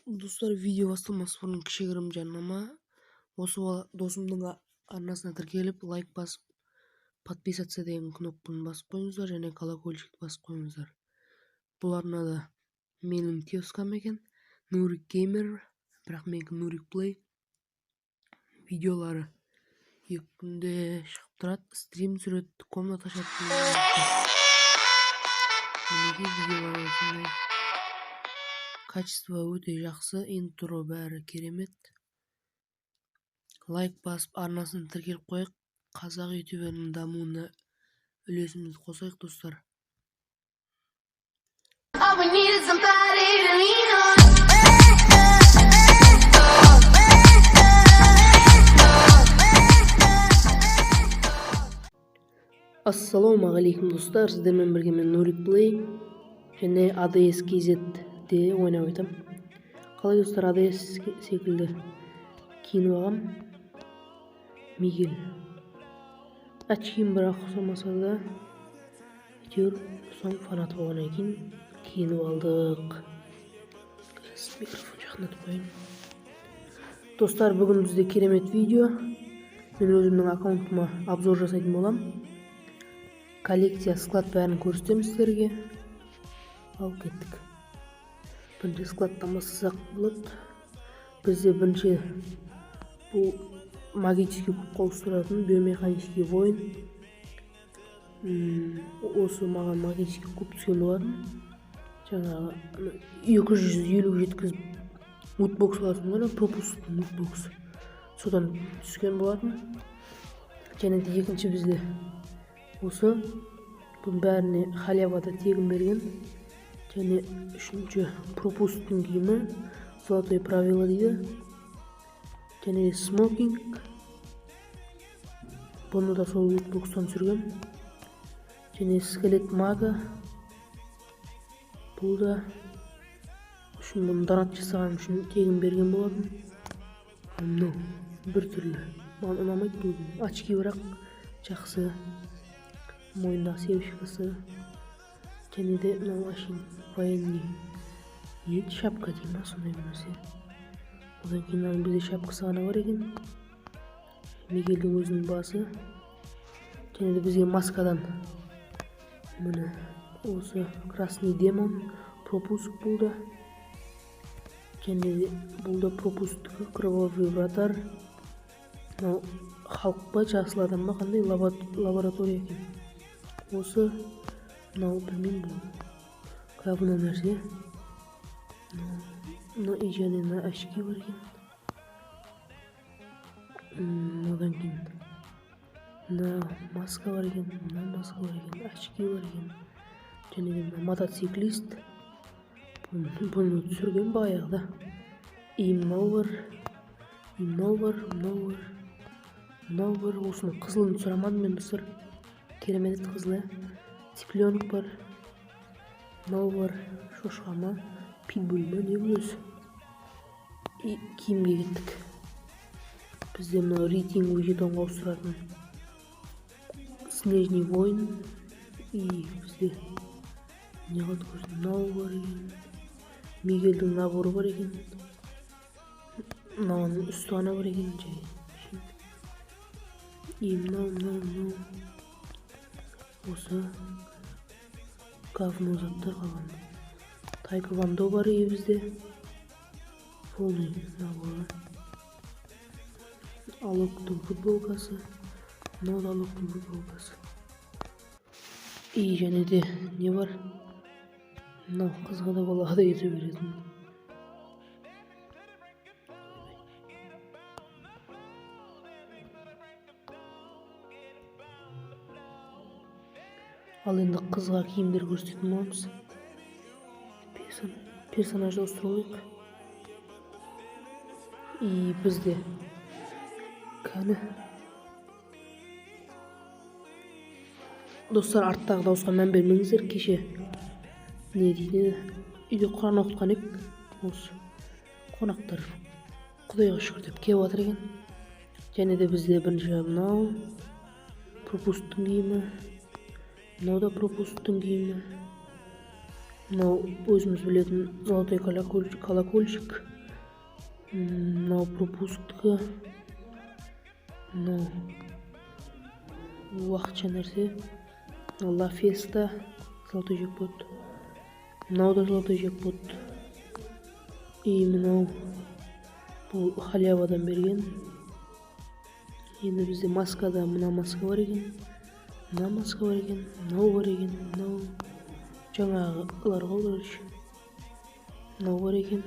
Достар, видео басталмас бұрын кішігірім жарнама. Осы досымның арнасына тіркеліп, лайк басып, подписаться деген кнопканы басып қойыңыздар және колокольчикті басып қойыңыздар. Бұл арнада менің тезкам екен, Нурик Геймер, бірақ менікі Нурик Плей. Видеолары екі күнде шығып тұрады, стрим түсіреді, комната ашады. Видеолары осындай. Качество өте жақсы, интро бәрі керемет. Лайк басып, арнасын тіркеліп қойық. Қазақ ютуберінің дамуына үлесімізді қосайық, достар. Ассалаумағалейкум, достар. Сіздермен бірге мен Нурик Плей және ADS KZ'де ойнап айтам. Қалай, достар, ADS секілді киініп алғам. Мигель. Очким бірақ ұқсамаса да, әйтеуір соң фанаты болғаннан кейін киініп алдық. Микрофон жақындатып қойын. Достар, бүгін бізде керемет видео. Мен өзімнің аккаунтыма обзор жасайтын болам. Коллекция, склад бәрін көрсетемін сіздерге. Ал кеттік. Бірінші складтан бастасақ болады. Бізде бірінші бұл магический кубқа ауыстыратын биомеханический воин. Осы маған магический куб түскен болатын. Жаңағы 250 жеткізіп лутбокс аласың ғой, пропуск лутбокс. Содан түскен болатын. Және де екінші бізде осы бұның бәріне халявада тегін берген. Және үшінші пропусктың киімі золотое правило дейді. Және смокинг. Бұны да сол лутбокстан түсірген. Және скелет мага. Бұл да үшін бұны донат жасаған үшін тегін берген болатын. Мынау бір түрлі. Маған ұнамайды бұл. Очки бірақ жақсы. Мойндағы сеушкасы. Және де мынау ашын военный. Ет шапка дейм, сондай нәрсе. Одан кейін бізде шапкасы ғана бар екен. Мигельдің өзінің басы. Және де бізге маскадан міне осы красный демон пропуск болды. Және де бұл да пропуск кровавый вратар. Мынау халық па, жасыл адам ба, қандай лаборатория екен. Осы мынау білмеймін, бұл говно нәрсе. Мына және мына очки бар екен. Одан кейін мына маска бар екен, мына маска бар екен, очки бар екен. Және де мына мотоциклист. Бұны түсірген баяғыда. Мынау бар, мынау бар, мынау бар, мынау бар. Осының қызылын сұрамадым мен, достар. Керемет қызылы. Цыпленок бар. Мынау бар, шошқа ма, питбуль ма, не білесіз. Киімге кеттік. Бізде мынау рейтинг жетонға ауыстыратын снежный воин. Бізде не қалды көрсін, мынау бар екен. Мигельдің наборы бар екен. Мынауының үсті ғана бар екен. Мынау. Осы говно заттар қалған. Тайквондо бар бізде. Полный наборы. Алоктың футболкасы. Мынау да Алоктың футболкасы. Және де не бар? Мынау қызға да балаға да ете беретін. Ал енді қызға киімдер көрсететін боламыз. Персонажды ауыстырайық. Бізде кәні. Достар, арттағы дауысқа мән бермеңіздер. Кеше не дейді, үйде құран оқытқан ек. Осы қонақтар құдайға шүкір деп келіп жатыр екен. Және де бізде бірінші мынау пропусктың киімі. Мынау да пропусктың киімі. Мынау өзіміз білетін золотой колокольчик. Мынау пропусктікі. Мынау уақытша нәрсе. Ла Феста золотой джекпот. Мынау да золотой джекпот. И мынау бұл халявадан берген. Енді бізде маскада мына маска бар екен. Мына маска бар екен. Мынау бар екен. Мынау жаңағылар ғой, короче. Мынау бар екен.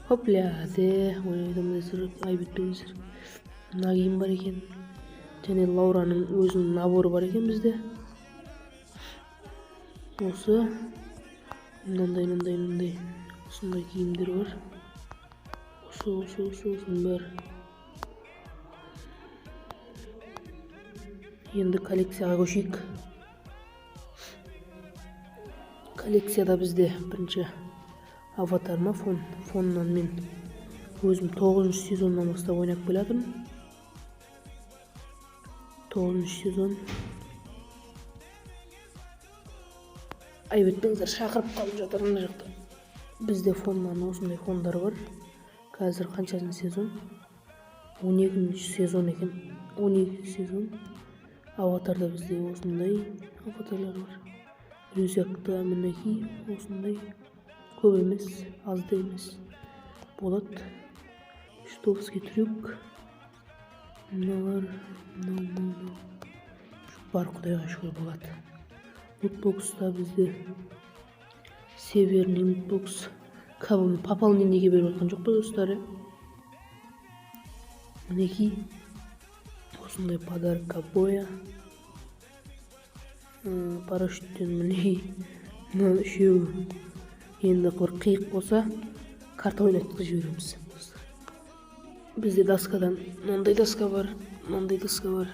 Хопля, ойнайдымызыр, айбеттіңіздер. Мына киім бар екен. Және Лаураның өзінің наборы бар екен бізде. Осы мынандай осындай киімдер бар. Осының бәрі. Енді коллекцияға көшейік. Коллекцияда бізде бірінші аватар ма, фоннан мен өзім 9-шы сезоннан бастап ойнап келатырмын. 9-шы сезон. Айбеттіңіздер, шақырып қалып жатыр мына жақта. Бізде фоннан осындай фондар бар. Қазір қаншасыншы сезон? 12-ші сезон екен. 12-ші сезон. Аватарда бізде осындай аватарлар бар. Рюкзакта мінекей осындай. Көп емес, аз да емес. Болады. Штовский трюк. Мыналар, мынау. Бар, құдайға шүкір болады. Лутбокста бізде Северный лутбокс. Кабын пополнениеге беріп жатқан жоқ па достар? Мінекей осындай подарка боя. Парашюттен мінекей. Мына үшеуі. Енді бір қиық болса, карта ойнатқызып жібереміз. Бізде доскадан мынандай доска бар, мынандай доска бар.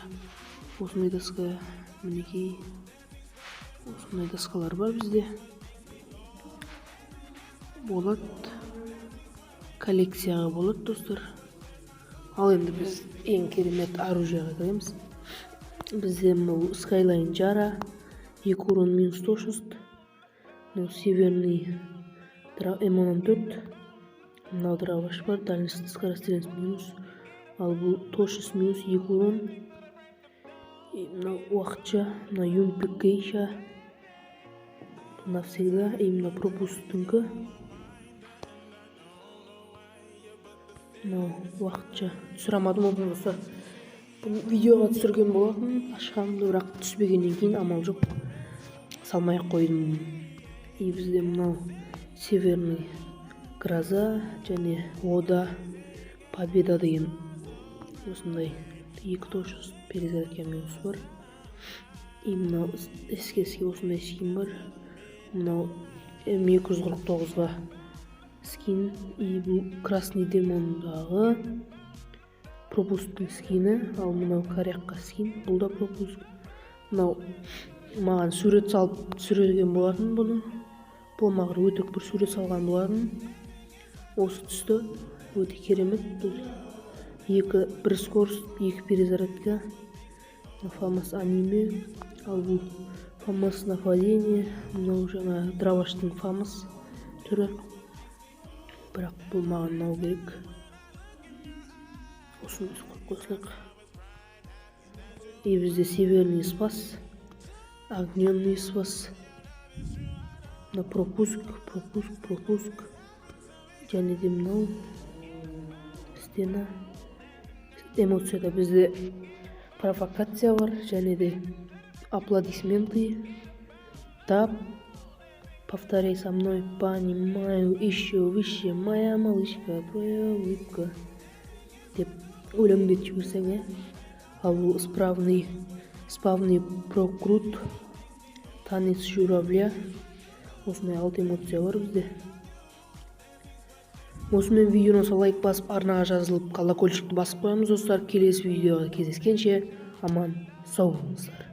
Осындай доска, мінекей. Осындай доскалар бар бізде. Болады. Коллекцияға болады, достар. Ал енді біз ең керемет оружияға кіреміз. Бізде бұл Skyline Jara, 2 урон минус точность. Северный М14. Мынау дробаш бар, дальность скорострельность минус. Ал бұл точность минус 2 урон. Мынау уақытша, мына Юмпик Гейша. Навсегда, именно пропусктіңкі. Мынау уақытша. Түсірамадым оған болса. Бұл видеоға түсірген болатын. Ашқанымды бірақ түспегеннен кейін амал жоқ. Салмай қойдым. И бізде мынау Северный Гроза және Ода Победа деген осындай 2 точность перезарядка минус бар. И мынау еске осындай скин бар. Мынау М249-ға скин. И бұл Красный Демондағы пропусктың скины. Ал мынау Корякқа скин. Бұл да пропуск. Мынау маған сурет салып түсірген болатын бұны. Болмағыр өтік бір сурет салған болатын. Осы түсті өте керемет. Бұл бір скорость, 2 перезарядка. Фамас аниме. Ал бұл Фамас нападение. Мынау жаңа дроваштың Фамас түрі. Бірақ бұл маған мынау керек. Осыны қойсақ. И бізде Северный Спас, Огненный Спас. На пропуск. Және де мынау стена. Эмоцияда бізде провокация бар, және де аплодисменты. Тап. Повторяй со мной, понимаю, еще выше, моя малышка, твоя улыбка. Деп өлеңдетіп жіберсең, ал бұл спавный прокрут, танец журавля. Осындай 6 эмоция бар бізде. Осымен видеоны лайк басып, арнаға жазылып, колокольчикті басып қоямыз достар. Келесі видеоға кездескенше аман сау болыңыздар.